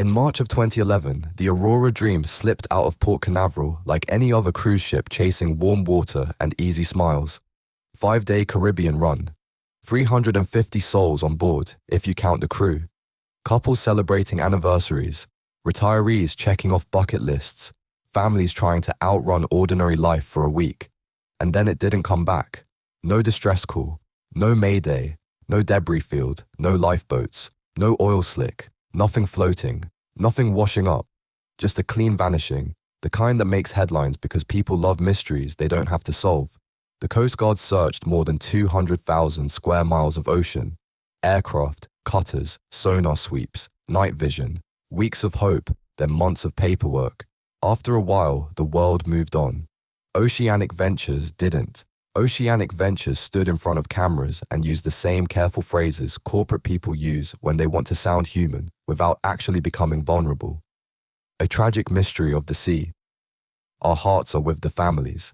In March of 2011, the Aurora Dream slipped out of Port Canaveral like any other cruise ship chasing warm water and easy smiles. 5-day Caribbean run. 350 souls on board, if you count the crew. Couples celebrating anniversaries. Retirees checking off bucket lists. Families trying to outrun ordinary life for a week. And then it didn't come back. No distress call. No mayday. No debris field. No lifeboats. No oil slick. Nothing floating. Nothing washing up. Just a clean vanishing. The kind that makes headlines because people love mysteries they don't have to solve. The Coast Guard searched more than 200,000 square miles of ocean. Aircraft, cutters, sonar sweeps, night vision. Weeks of hope, then months of paperwork. After a while, the world moved on. Oceanic Ventures didn't. Oceanic Ventures stood in front of cameras and used the same careful phrases corporate people use when they want to sound human without actually becoming vulnerable. A tragic mystery of the sea. Our hearts are with the families.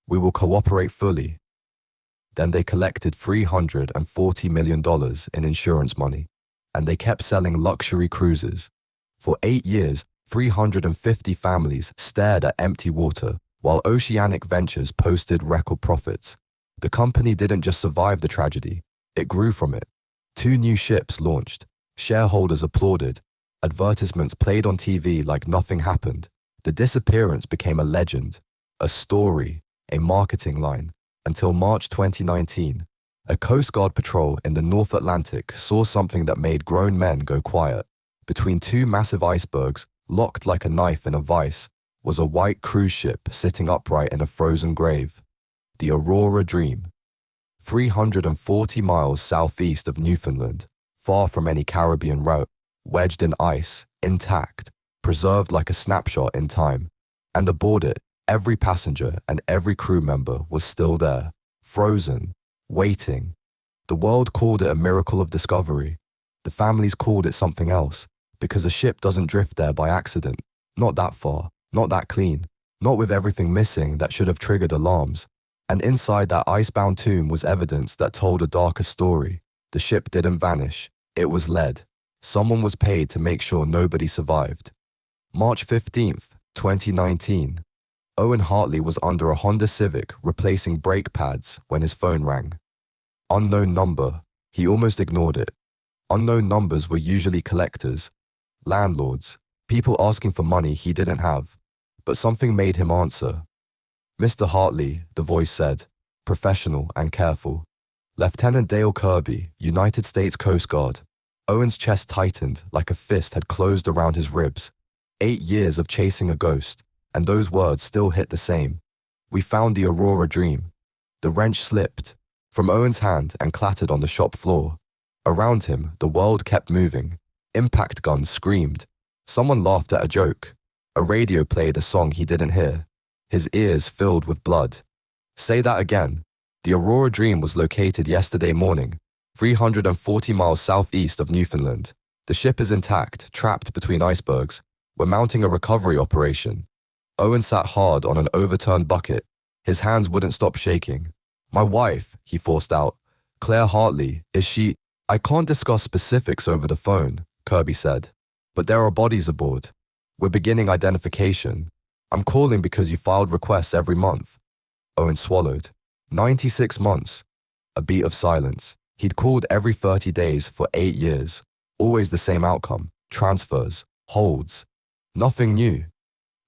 We will cooperate fully. Then they collected $340 million in insurance money, and they kept selling luxury cruises. For 8 years, 350 families stared at empty water, while Oceanic Ventures posted record profits. The company didn't just survive the tragedy, it grew from it. 2 new ships launched. Shareholders applauded. Advertisements played on TV like nothing happened. The disappearance became a legend, a story, a marketing line, until March 2019. A Coast Guard patrol in the North Atlantic saw something that made grown men go quiet. Between 2 massive icebergs, locked like a knife in a vice, was a white cruise ship sitting upright in a frozen grave. The Aurora Dream. 340 miles southeast of Newfoundland, far from any Caribbean route, wedged in ice, intact, preserved like a snapshot in time. And aboard it, every passenger and every crew member was still there, frozen, waiting. The world called it a miracle of discovery. The families called it something else, because a ship doesn't drift there by accident. Not that far, not that clean, not with everything missing that should have triggered alarms. And inside that icebound tomb was evidence that told a darker story. The ship didn't vanish, it was led. Someone was paid to make sure nobody survived. March 15th, 2019. Owen Hartley was under a Honda Civic replacing brake pads when his phone rang. Unknown number. He almost ignored it. Unknown numbers were usually collectors, landlords, people asking for money he didn't have. But something made him answer. Mr. Hartley, the voice said, professional and careful. Lieutenant Dale Kirby, United States Coast Guard. Owen's chest tightened like a fist had closed around his ribs. 8 years of chasing a ghost, and those words still hit the same. We found the Aurora Dream. The wrench slipped from Owen's hand and clattered on the shop floor. Around him, the world kept moving. Impact guns screamed. Someone laughed at a joke. A radio played a song he didn't hear. His ears filled with blood. Say that again. The Aurora Dream was located yesterday morning, 340 miles southeast of Newfoundland. The ship is intact, trapped between icebergs. We're mounting a recovery operation. Owen sat hard on an overturned bucket. His hands wouldn't stop shaking. My wife, he forced out. Claire Hartley, is she... I can't discuss specifics over the phone, Kirby said. But there are bodies aboard. We're beginning identification. I'm calling because you filed requests every month. Owen swallowed. 96 months. A beat of silence. He'd called every 30 days for 8 years. Always the same outcome. Transfers. Holds. Nothing new.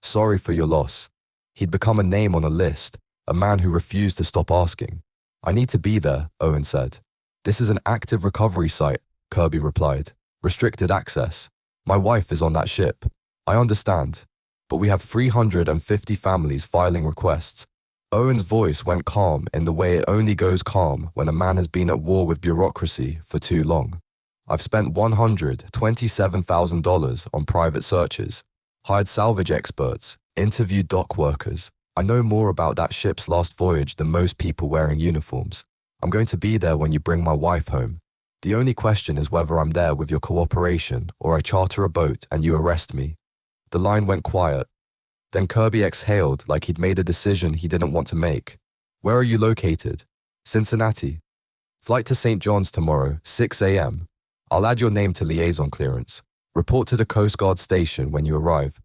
Sorry for your loss. He'd become a name on a list, a man who refused to stop asking. I need to be there, Owen said. This is an active recovery site, Kirby replied. Restricted access. My wife is on that ship. I understand. But we have 350 families filing requests. Owen's voice went calm in the way it only goes calm when a man has been at war with bureaucracy for too long. I've spent $127,000 on private searches, hired salvage experts, interviewed dock workers. I know more about that ship's last voyage than most people wearing uniforms. I'm going to be there when you bring my wife home. The only question is whether I'm there with your cooperation or I charter a boat and you arrest me. The line went quiet. Then Kirby exhaled like he'd made a decision he didn't want to make. Where are you located? Cincinnati. Flight to St. John's tomorrow, 6 a.m. I'll add your name to liaison clearance. Report to the Coast Guard station when you arrive.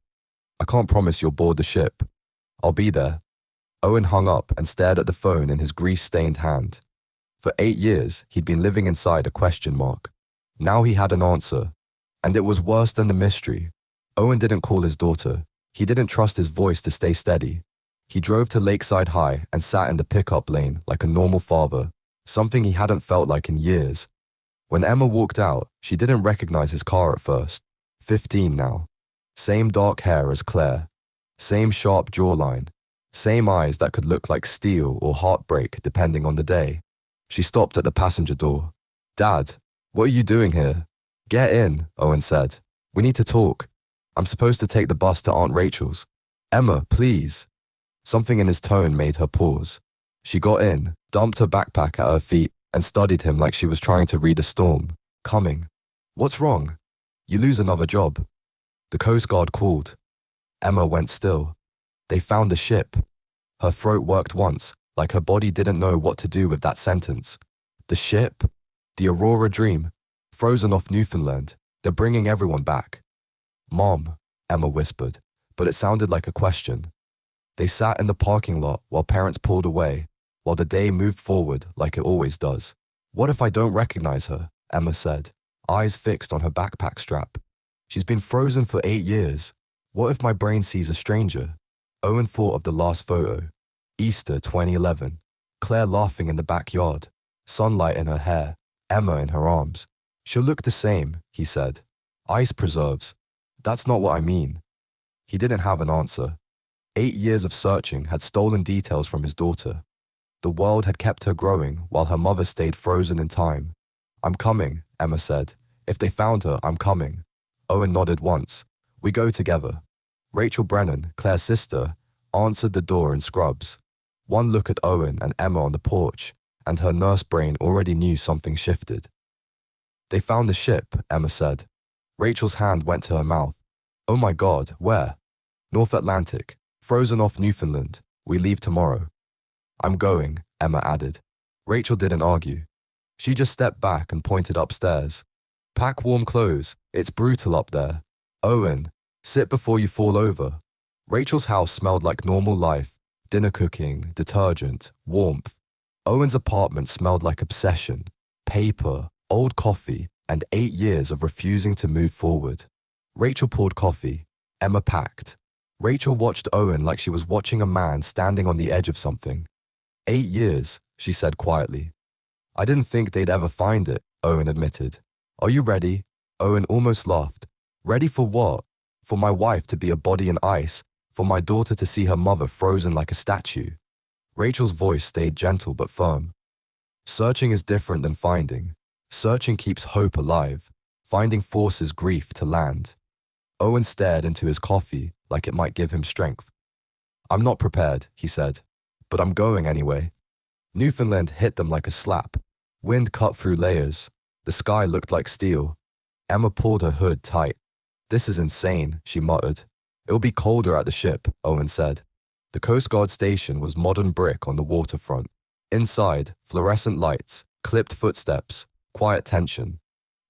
I can't promise you'll board the ship. I'll be there. Owen hung up and stared at the phone in his grease-stained hand. For 8 years, he'd been living inside a question mark. Now he had an answer. And it was worse than the mystery. Owen didn't call his daughter. He didn't trust his voice to stay steady. He drove to Lakeside High and sat in the pickup lane like a normal father, something he hadn't felt like in years. When Emma walked out, she didn't recognize his car at first. 15 now. Same dark hair as Claire. Same sharp jawline. Same eyes that could look like steel or heartbreak depending on the day. She stopped at the passenger door. Dad, what are you doing here? Get in, Owen said. We need to talk. I'm supposed to take the bus to Aunt Rachel's. Emma, please. Something in his tone made her pause. She got in, dumped her backpack at her feet, and studied him like she was trying to read a storm. Coming. What's wrong? You lose another job. The Coast Guard called. Emma went still. They found the ship. Her throat worked once, like her body didn't know what to do with that sentence. The ship? The Aurora Dream, frozen off Newfoundland. They're bringing everyone back. Mom, Emma whispered, but it sounded like a question. They sat in the parking lot while parents pulled away, while the day moved forward like it always does. What if I don't recognize her? Emma said, eyes fixed on her backpack strap. She's been frozen for 8 years. What if my brain sees a stranger? Owen thought of the last photo. Easter 2011. Claire laughing in the backyard. Sunlight in her hair. Emma in her arms. She'll look the same, he said. Ice preserves. That's not what I mean. He didn't have an answer. 8 years of searching had stolen details from his daughter. The world had kept her growing while her mother stayed frozen in time. I'm coming, Emma said. If they found her, I'm coming. Owen nodded once. We go together. Rachel Brennan, Claire's sister, answered the door in scrubs. One look at Owen and Emma on the porch, and her nurse brain already knew something shifted. They found the ship, Emma said. Rachel's hand went to her mouth. Oh my God, where? North Atlantic, frozen off Newfoundland. We leave tomorrow. I'm going, Emma added. Rachel didn't argue. She just stepped back and pointed upstairs. Pack warm clothes. It's brutal up there. Owen, sit before you fall over. Rachel's house smelled like normal life. Dinner cooking, detergent, warmth. Owen's apartment smelled like obsession, paper, old coffee, and 8 years of refusing to move forward. Rachel poured coffee. Emma packed. Rachel watched Owen like she was watching a man standing on the edge of something. 8 years, she said quietly. I didn't think they'd ever find it, Owen admitted. Are you ready? Owen almost laughed. Ready for what? For my wife to be a body in ice, for my daughter to see her mother frozen like a statue. Rachel's voice stayed gentle but firm. Searching is different than finding. Searching keeps hope alive. Finding forces grief to land. Owen stared into his coffee like it might give him strength. I'm not prepared, he said, but I'm going anyway. Newfoundland hit them like a slap. Wind cut through layers. The sky looked like steel. Emma pulled her hood tight. This is insane, she muttered. It'll be colder at the ship, Owen said. The Coast Guard station was modern brick on the waterfront. Inside, fluorescent lights, clipped footsteps, quiet tension.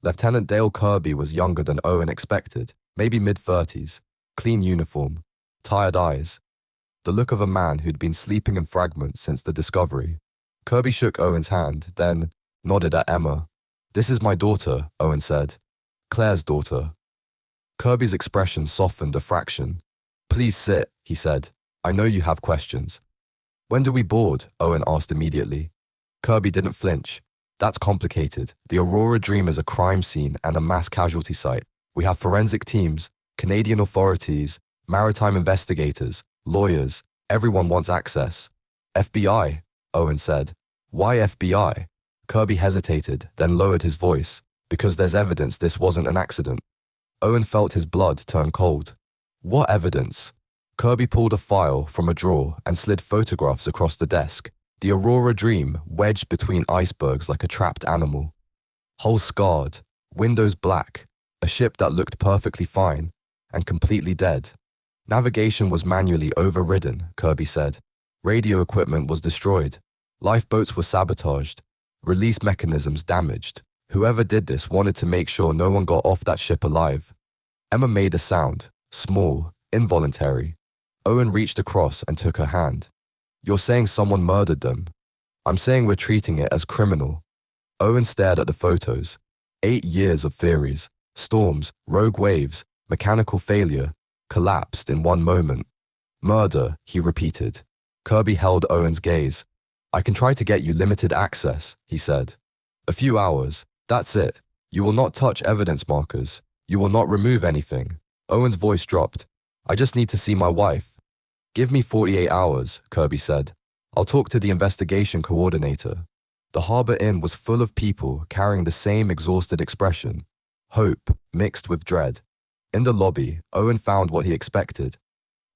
Lieutenant Dale Kirby was younger than Owen expected, maybe mid-30s, clean uniform, tired eyes. The look of a man who'd been sleeping in fragments since the discovery. Kirby shook Owen's hand, then nodded at Emma. This is my daughter, Owen said. Claire's daughter. Kirby's expression softened a fraction. Please sit, he said. I know you have questions. When do we board? Owen asked immediately. Kirby didn't flinch. That's complicated. The Aurora Dream is a crime scene and a mass casualty site. We have forensic teams, Canadian authorities, maritime investigators, lawyers. Everyone wants access. FBI, Owen said. Why FBI? Kirby hesitated, then lowered his voice. Because there's evidence this wasn't an accident. Owen felt his blood turn cold. What evidence? Kirby pulled a file from a drawer and slid photographs across the desk. The Aurora Dream wedged between icebergs like a trapped animal. Hull scarred, windows black, a ship that looked perfectly fine and completely dead. Navigation was manually overridden, Kirby said. Radio equipment was destroyed. Lifeboats were sabotaged. Release mechanisms damaged. Whoever did this wanted to make sure no one got off that ship alive. Emma made a sound, small, involuntary. Owen reached across and took her hand. You're saying someone murdered them. I'm saying we're treating it as criminal. Owen stared at the photos. 8 years of theories, storms, rogue waves, mechanical failure, collapsed in one moment. Murder, he repeated. Kirby held Owen's gaze. I can try to get you limited access, he said. A few hours, that's it. You will not touch evidence markers. You will not remove anything. Owen's voice dropped. I just need to see my wife. Give me 48 hours, Kirby said. I'll talk to the investigation coordinator. The Harbour Inn was full of people carrying the same exhausted expression, hope mixed with dread. In the lobby, Owen found what he expected.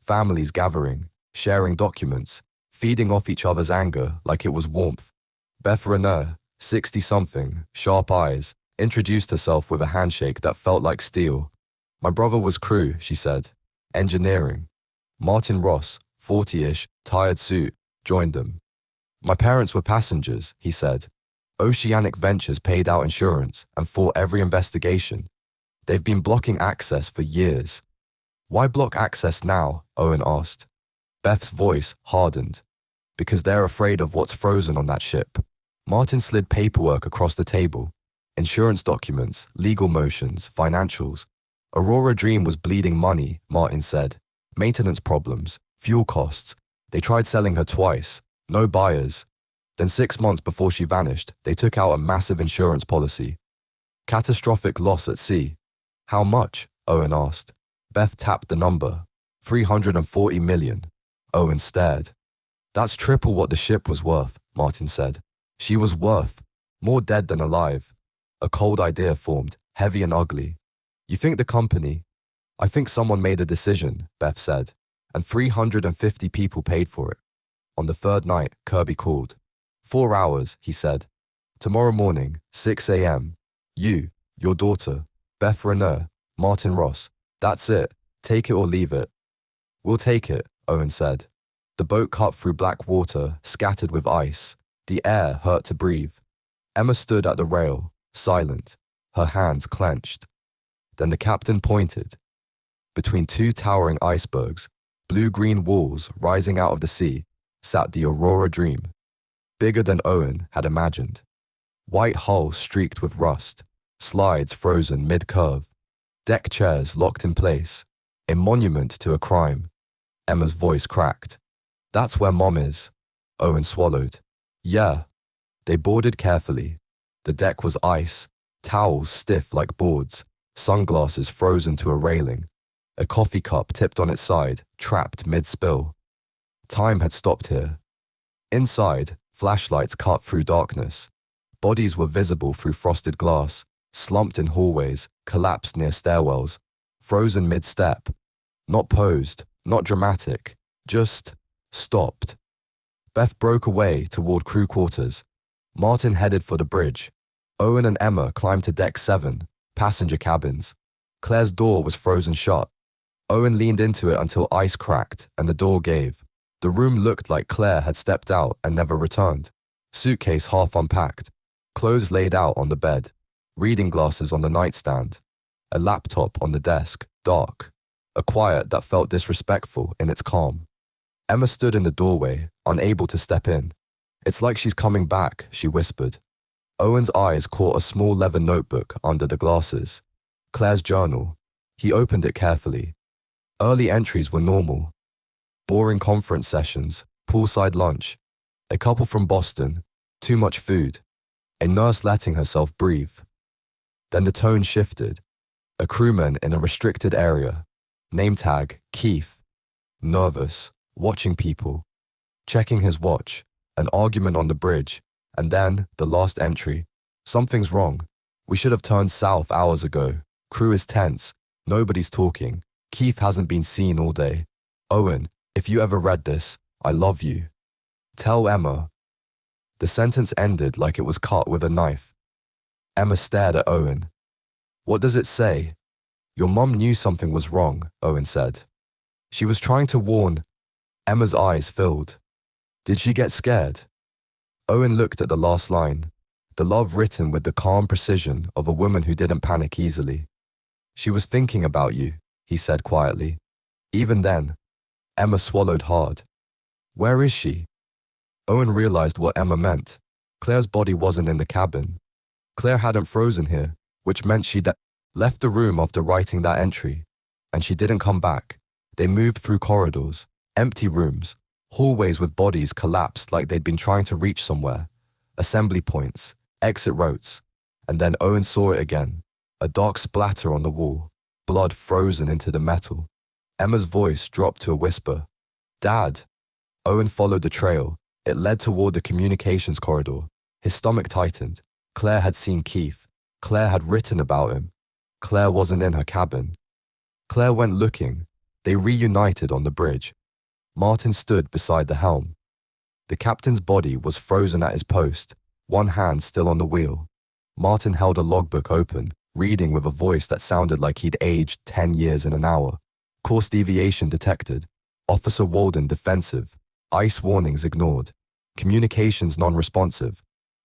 Families gathering, sharing documents, feeding off each other's anger like it was warmth. Beth Renner, 60-something, sharp eyes, introduced herself with a handshake that felt like steel. My brother was crew, she said. Engineering. Martin Ross, 40-ish, tired suit, joined them. My parents were passengers, he said. Oceanic Ventures paid out insurance and fought every investigation. They've been blocking access for years. Why block access now? Owen asked. Beth's voice hardened. Because they're afraid of what's frozen on that ship. Martin slid paperwork across the table. Insurance documents, legal motions, financials. Aurora Dream was bleeding money, Martin said. Maintenance problems, fuel costs. They tried selling her twice. No buyers. Then 6 months before she vanished, they took out a massive insurance policy. Catastrophic loss at sea. How much? Owen asked. Beth tapped the number. 340 million. Owen stared. That's triple what the ship was worth, Martin said. She was worth. More dead than alive. A cold idea formed, heavy and ugly. You think the company? I think someone made a decision, Beth said, and 350 people paid for it. On the third night, Kirby called. 4 hours, he said. Tomorrow morning, 6 a.m. You, your daughter, Beth Renner, Martin Ross. That's it. Take it or leave it. We'll take it, Owen said. The boat cut through black water, scattered with ice. The air hurt to breathe. Emma stood at the rail, silent, her hands clenched. Then the captain pointed. Between 2 towering icebergs, blue-green walls rising out of the sea, sat the Aurora Dream. Bigger than Owen had imagined. White hull streaked with rust, slides frozen mid-curve, deck chairs locked in place, a monument to a crime. Emma's voice cracked. That's where Mom is. Owen swallowed. Yeah. They boarded carefully. The deck was ice, towels stiff like boards, sunglasses frozen to a railing, a coffee cup tipped on its side, trapped mid-spill. Time had stopped here. Inside, flashlights cut through darkness. Bodies were visible through frosted glass, slumped in hallways, collapsed near stairwells, frozen mid-step. Not posed, not dramatic, just stopped. Beth broke away toward crew quarters. Martin headed for the bridge. Owen and Emma climbed to deck 7, passenger cabins. Claire's door was frozen shut. Owen leaned into it until ice cracked and the door gave. The room looked like Claire had stepped out and never returned. Suitcase half unpacked. Clothes laid out on the bed. Reading glasses on the nightstand. A laptop on the desk, dark. A quiet that felt disrespectful in its calm. Emma stood in the doorway, unable to step in. It's like she's coming back, she whispered. Owen's eyes caught a small leather notebook under the glasses. Claire's journal. He opened it carefully. Early entries were normal. Boring conference sessions, poolside lunch. A couple from Boston, too much food. A nurse letting herself breathe. Then the tone shifted. A crewman in a restricted area. Name tag, Keith. Nervous, watching people. Checking his watch. An argument on the bridge. And then, the last entry. Something's wrong. We should have turned south hours ago. Crew is tense. Nobody's talking. Keith hasn't been seen all day. Owen, if you ever read this, I love you. Tell Emma. The sentence ended like it was cut with a knife. Emma stared at Owen. What does it say? Your mum knew something was wrong, Owen said. She was trying to warn. Emma's eyes filled. Did she get scared? Owen looked at the last line, the love written with the calm precision of a woman who didn't panic easily. She was thinking about you, he said quietly. Even then, Emma swallowed hard. Where is she? Owen realized what Emma meant. Claire's body wasn't in the cabin. Claire hadn't frozen here, which meant she'd left the room after writing that entry. And she didn't come back. They moved through corridors, empty rooms, hallways with bodies collapsed like they'd been trying to reach somewhere, assembly points, exit routes, and then Owen saw it again, a dark splatter on the wall, blood frozen into the metal. Emma's voice dropped to a whisper. Dad! Owen followed the trail. It led toward the communications corridor. His stomach tightened. Claire had seen Keith. Claire had written about him. Claire wasn't in her cabin. Claire went looking. They reunited on the bridge. Martin stood beside the helm. The captain's body was frozen at his post, one hand still on the wheel. Martin held a logbook open, reading with a voice that sounded like he'd aged 10 years in an hour. Course deviation detected. Officer Walden defensive. Ice warnings ignored. Communications non-responsive.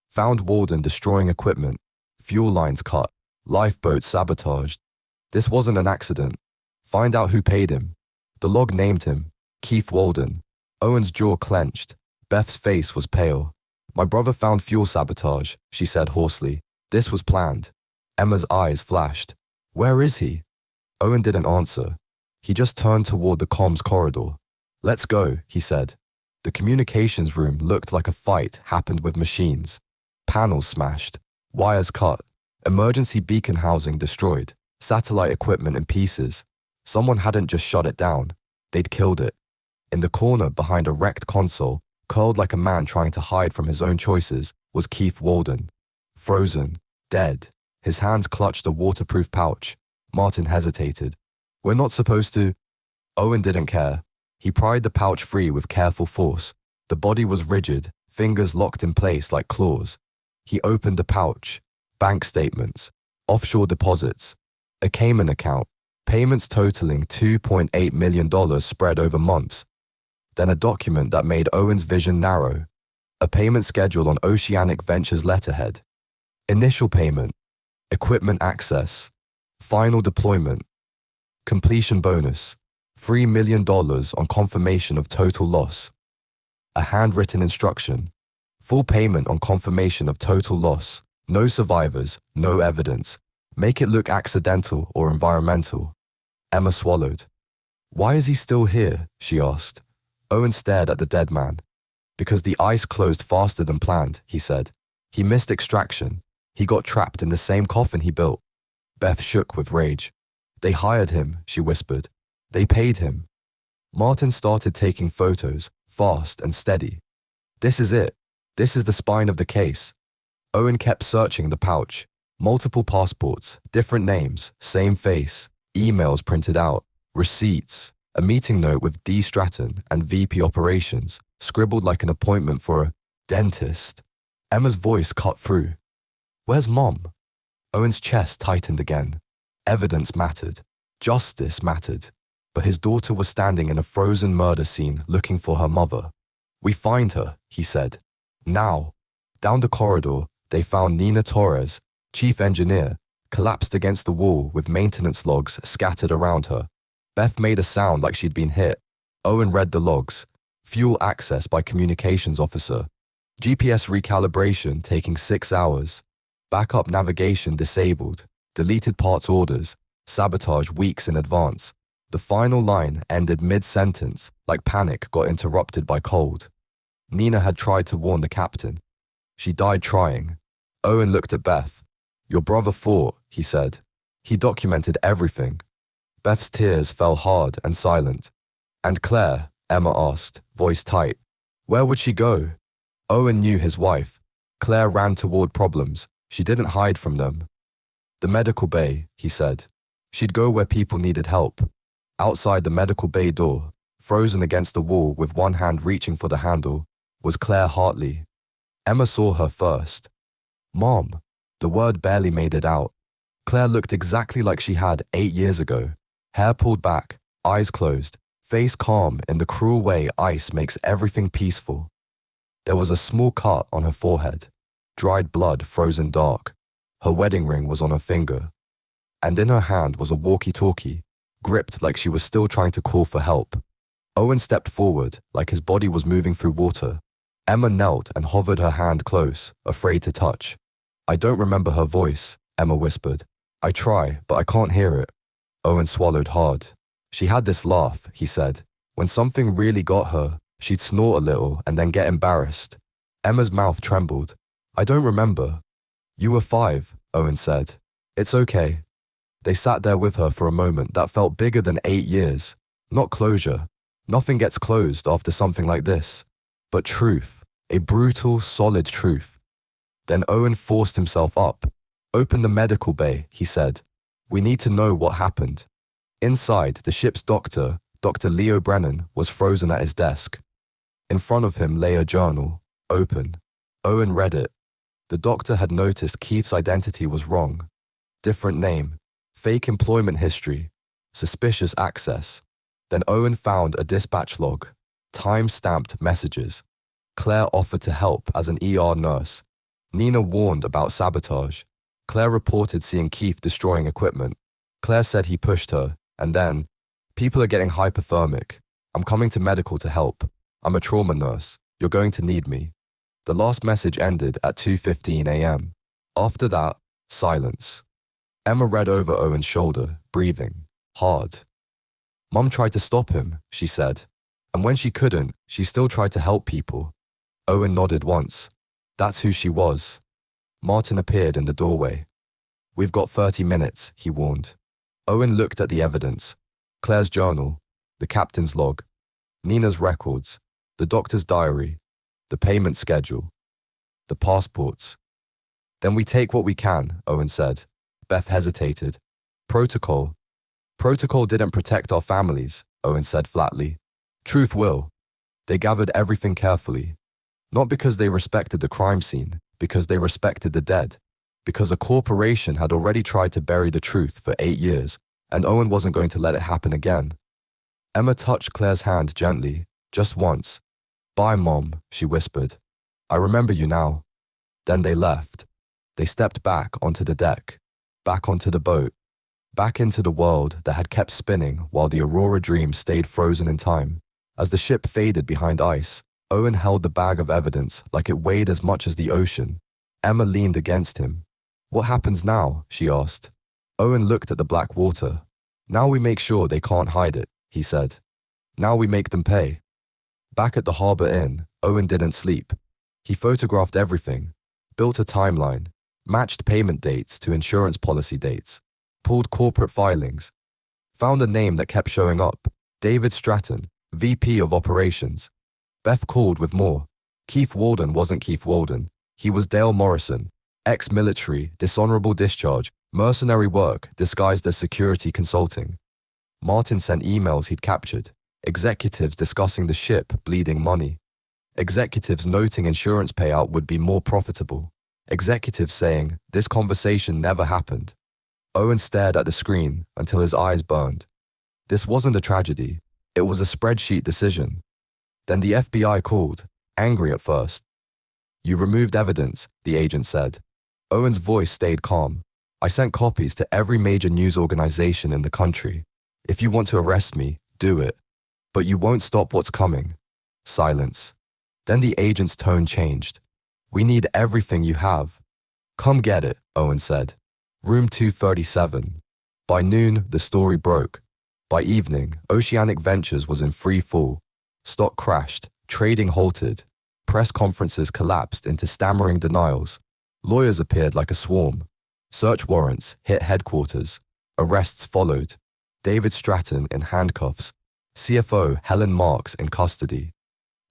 Found Walden destroying equipment. Fuel lines cut. Lifeboats sabotaged. This wasn't an accident. Find out who paid him. The log named him, Keith Walden. Owen's jaw clenched. Beth's face was pale. My brother found fuel sabotage, she said hoarsely. This was planned. Emma's eyes flashed. Where is he? Owen didn't answer. He just turned toward the comms corridor. Let's go, he said. The communications room looked like a fight happened with machines. Panels smashed. Wires cut. Emergency beacon housing destroyed. Satellite equipment in pieces. Someone hadn't just shut it down. They'd killed it. In the corner behind a wrecked console, curled like a man trying to hide from his own choices, was Keith Walden. Frozen. Dead. His hands clutched a waterproof pouch. Martin hesitated. We're not supposed to... Owen didn't care. He pried the pouch free with careful force. The body was rigid, fingers locked in place like claws. He opened the pouch. Bank statements. Offshore deposits. A Cayman account. Payments totaling $2.8 million spread over months. Then a document that made Owen's vision narrow. A payment schedule on Oceanic Ventures letterhead. Initial payment. Equipment access. Final deployment. Completion bonus. $3 million on confirmation of total loss. A handwritten instruction. Full payment on confirmation of total loss. No survivors, no evidence. Make it look accidental or environmental. Emma swallowed. Why is he still here? She asked. Owen stared at the dead man. Because the ice closed faster than planned, he said. He missed extraction. He got trapped in the same coffin he built. Beth shook with rage. They hired him, she whispered. They paid him. Martin started taking photos, fast and steady. This is it. This is the spine of the case. Owen kept searching the pouch. Multiple passports, different names, same face, emails printed out, receipts, a meeting note with D. Stratton and VP Operations, scribbled like an appointment for a dentist. Emma's voice cut through. Where's Mom? Owen's chest tightened again. Evidence mattered. Justice mattered. But his daughter was standing in a frozen murder scene looking for her mother. We find her, he said. Now. Down the corridor, they found Nina Torres, chief engineer, collapsed against the wall with maintenance logs scattered around her. Beth made a sound like she'd been hit. Owen read the logs. Fuel access by communications officer. GPS recalibration taking 6 hours. Backup navigation disabled. Deleted parts orders. Sabotage weeks in advance. The final line ended mid-sentence, like panic got interrupted by cold. Nina had tried to warn the captain. She died trying. Owen looked at Beth. Your brother fought, he said. He documented everything. Beth's tears fell hard and silent. And Claire, Emma asked, voice tight. Where would she go? Owen knew his wife. Claire ran toward problems. She didn't hide from them. The medical bay, he said. She'd go where people needed help. Outside the medical bay door, frozen against the wall with one hand reaching for the handle, was Claire Hartley. Emma saw her first. Mom. The word barely made it out. Claire looked exactly like she had 8 years ago. Hair pulled back, eyes closed, face calm in the cruel way ice makes everything peaceful. There was a small cut on her forehead, dried blood frozen dark. Her wedding ring was on her finger. and in her hand was a walkie-talkie, gripped like she was still trying to call for help. Owen stepped forward, like his body was moving through water. Emma knelt and hovered her hand close, afraid to touch. "I don't remember her voice," Emma whispered. "I try, but I can't hear it." Owen swallowed hard. "She had this laugh," he said. "When something really got her, she'd snort a little and then get embarrassed." Emma's mouth trembled. "I don't remember." "You were 5, Owen said. "It's okay." They sat there with her for a moment that felt bigger than 8 years. Not closure. Nothing gets closed after something like this. But truth. A brutal, solid truth. Then Owen forced himself up. "Open the medical bay," he said. "We need to know what happened." Inside, the ship's doctor, Dr. Leo Brennan, was frozen at his desk. In front of him lay a journal, open. Owen read it. The doctor had noticed Keith's identity was wrong. Different name, fake employment history, suspicious access. Then Owen found a dispatch log, time-stamped messages. Claire offered to help as an ER nurse. Nina warned about sabotage. Claire reported seeing Keith destroying equipment. Claire said he pushed her, and then, "People are getting hypothermic. I'm coming to medical to help. I'm a trauma nurse. You're going to need me." The last message ended at 2:15 a.m. After that, silence. Emma read over Owen's shoulder, breathing, hard. "Mum tried to stop him," she said. "And when she couldn't, she still tried to help people." Owen nodded once. That's who she was. Martin appeared in the doorway. "We've got 30 minutes, he warned. Owen looked at the evidence. Claire's journal, the captain's log, Nina's records, the doctor's diary, the payment schedule, the passports. "Then we take what we can," Owen said. Beth hesitated. "Protocol." "Protocol didn't protect our families," Owen said flatly. "Truth will." They gathered everything carefully. Not because they respected the crime scene, because they respected the dead. Because a corporation had already tried to bury the truth for 8 years, and Owen wasn't going to let it happen again. Emma touched Claire's hand gently, just once. "Bye, Mom," she whispered. "I remember you now." Then they left. They stepped back onto the deck, back onto the boat, back into the world that had kept spinning while the Aurora Dream stayed frozen in time. As the ship faded behind ice, Owen held the bag of evidence like it weighed as much as the ocean. Emma leaned against him. "What happens now?" she asked. Owen looked at the black water. "Now we make sure they can't hide it," he said. "Now we make them pay." Back at the Harbour Inn, Owen didn't sleep. He photographed everything, built a timeline, matched payment dates to insurance policy dates, pulled corporate filings, found a name that kept showing up, David Stratton, VP of Operations. Beth called with more. Keith Walden wasn't Keith Walden. He was Dale Morrison, ex-military, dishonorable discharge, mercenary work disguised as security consulting. Martin sent emails he'd captured, executives discussing the ship bleeding money, executives noting insurance payout would be more profitable, executives saying this conversation never happened. Owen stared at the screen until his eyes burned. This wasn't a tragedy. It was a spreadsheet decision. Then the FBI called, angry at first. "You removed evidence," the agent said. Owen's voice stayed calm. "I sent copies to every major news organization in the country. If you want to arrest me, do it. But you won't stop what's coming." Silence. Then the agent's tone changed. "We need everything you have." "Come get it," Owen said. Room 237. By noon, the story broke. By evening, Oceanic Ventures was in free fall. Stock crashed, trading halted. Press conferences collapsed into stammering denials. Lawyers appeared like a swarm. Search warrants hit headquarters. Arrests followed. David Stratton in handcuffs. CFO Helen Marks in custody.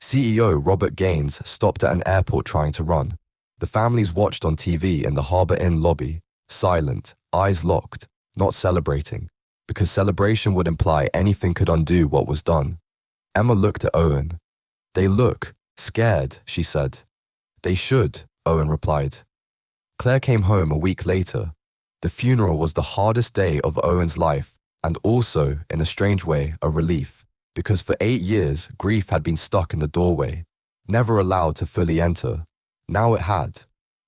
CEO Robert Gaines stopped at an airport trying to run. The families watched on TV in the Harbour Inn lobby, silent, eyes locked, not celebrating, because celebration would imply anything could undo what was done. Emma looked at Owen. "They look scared," she said. "They should," Owen replied. Claire came home a week later. The funeral was the hardest day of Owen's life, and also, in a strange way, a relief, because for 8 years, grief had been stuck in the doorway, never allowed to fully enter. Now it had.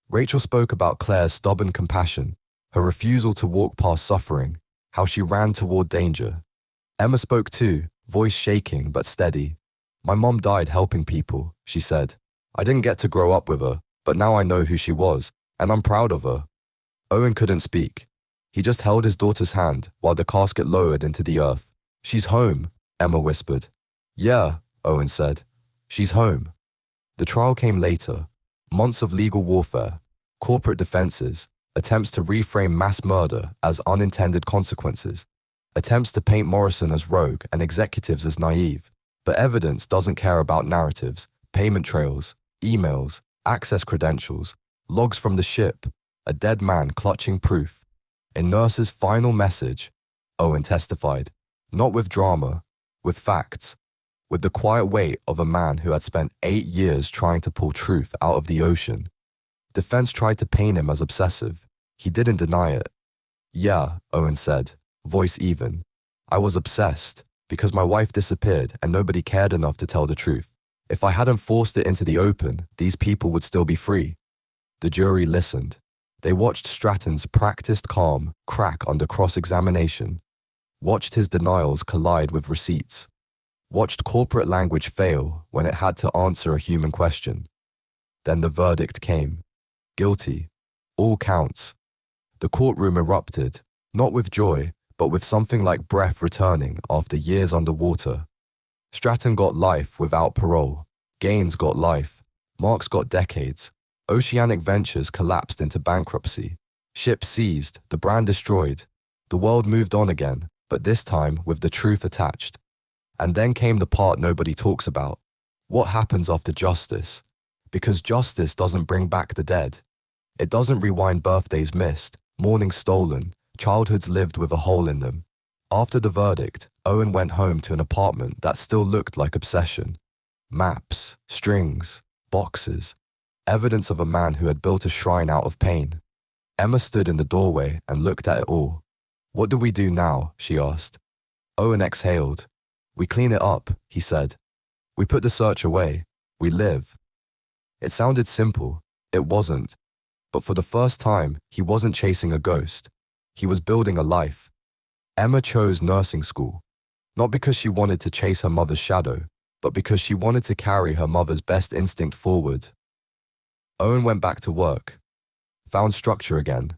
Rachel spoke about Claire's stubborn compassion, her refusal to walk past suffering, how she ran toward danger. Emma spoke too, voice shaking but steady. My mom died helping people, she said. I didn't get to grow up with her, but now I know who she was, and I'm proud of her. Owen couldn't speak. He just held his daughter's hand while the casket lowered into the earth. She's home, Emma whispered. Yeah, Owen said. She's home. The trial came later. Months of legal warfare, corporate defenses, attempts to reframe mass murder as unintended consequences, attempts to paint Morrison as rogue and executives as naive. But evidence doesn't care about narratives, payment trails, emails, access credentials, logs from the ship, a dead man clutching proof. In Nurse's final message, Owen testified, not with drama, with facts, with the quiet weight of a man who had spent 8 years trying to pull truth out of the ocean. Defense tried to paint him as obsessive. He didn't deny it. Yeah, Owen said, voice even. I was obsessed because my wife disappeared and nobody cared enough to tell the truth. If I hadn't forced it into the open, these people would still be free. The jury listened. They watched Stratton's practiced calm crack under cross-examination, watched his denials collide with receipts, watched corporate language fail when it had to answer a human question. Then the verdict came. Guilty. All counts. The courtroom erupted, not with joy, but with something like breath returning after years underwater. Stratton got life without parole. Gaines got life. Marks got decades. Oceanic Ventures collapsed into bankruptcy. Ship seized, the brand destroyed. The world moved on again, but this time with the truth attached. And then came the part nobody talks about. What happens after justice? Because justice doesn't bring back the dead. It doesn't rewind birthdays missed, mornings stolen, childhoods lived with a hole in them. After the verdict, Owen went home to an apartment that still looked like obsession. Maps, strings, boxes, evidence of a man who had built a shrine out of pain. Emma stood in the doorway and looked at it all. What do we do now? She asked. Owen exhaled. We clean it up, he said. We put the search away. We live. It sounded simple. It wasn't. But for the first time, he wasn't chasing a ghost. He was building a life. Emma chose nursing school, not because she wanted to chase her mother's shadow, but because she wanted to carry her mother's best instinct forward. Owen went back to work, found structure again,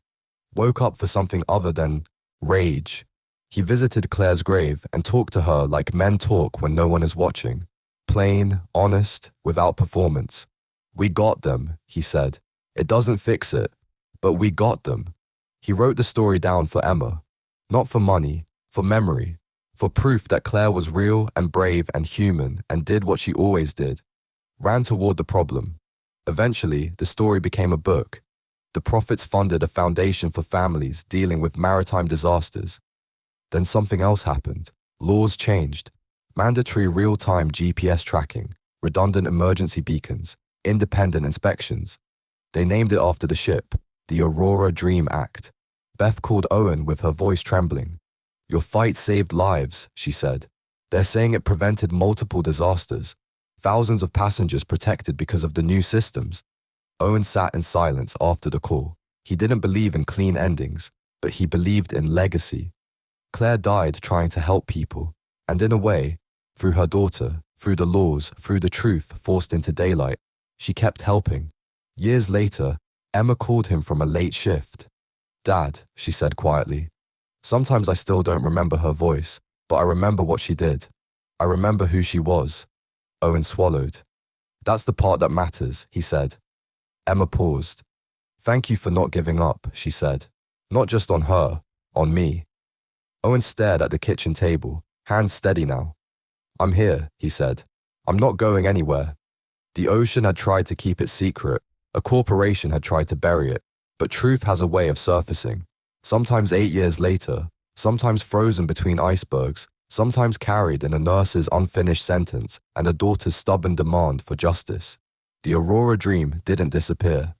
woke up for something other than rage. He visited Claire's grave and talked to her like men talk when no one is watching, plain, honest, without performance. We got them, he said. It doesn't fix it, but we got them. He wrote the story down for Emma, not for money, for memory, for proof that Claire was real and brave and human and did what she always did, ran toward the problem. Eventually, the story became a book. The profits funded a foundation for families dealing with maritime disasters. Then something else happened. Laws changed. Mandatory real-time GPS tracking, redundant emergency beacons, independent inspections. They named it after the ship, the Aurora Dream Act. Beth called Owen with her voice trembling. Your fight saved lives, she said. They're saying it prevented multiple disasters. Thousands of passengers protected because of the new systems. Owen sat in silence after the call. He didn't believe in clean endings, but he believed in legacy. Claire died trying to help people, and in a way, through her daughter, through the laws, through the truth forced into daylight, she kept helping. Years later, Emma called him from a late shift. Dad, she said quietly. Sometimes I still don't remember her voice, but I remember what she did. I remember who she was. Owen swallowed. That's the part that matters, he said. Emma paused. Thank you for not giving up, she said. Not just on her, on me. Owen stared at the kitchen table, hands steady now. I'm here, he said. I'm not going anywhere. The ocean had tried to keep it secret. A corporation had tried to bury it, but truth has a way of surfacing. Sometimes 8 years later, sometimes frozen between icebergs, sometimes carried in a nurse's unfinished sentence and a daughter's stubborn demand for justice. The Aurora Dream didn't disappear.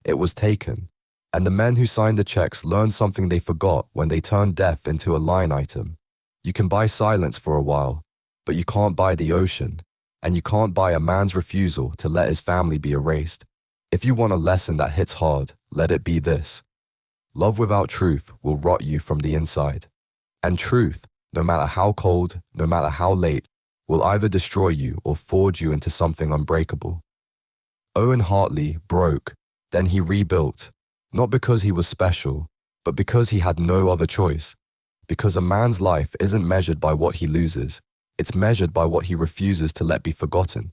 It was taken, and the men who signed the checks learned something they forgot when they turned death into a line item. You can buy silence for a while, but you can't buy the ocean, and you can't buy a man's refusal to let his family be erased. If you want a lesson that hits hard, let it be this. Love without truth will rot you from the inside. And truth, no matter how cold, no matter how late, will either destroy you or forge you into something unbreakable. Owen Hartley broke, then he rebuilt, not because he was special, but because he had no other choice. Because a man's life isn't measured by what he loses, it's measured by what he refuses to let be forgotten.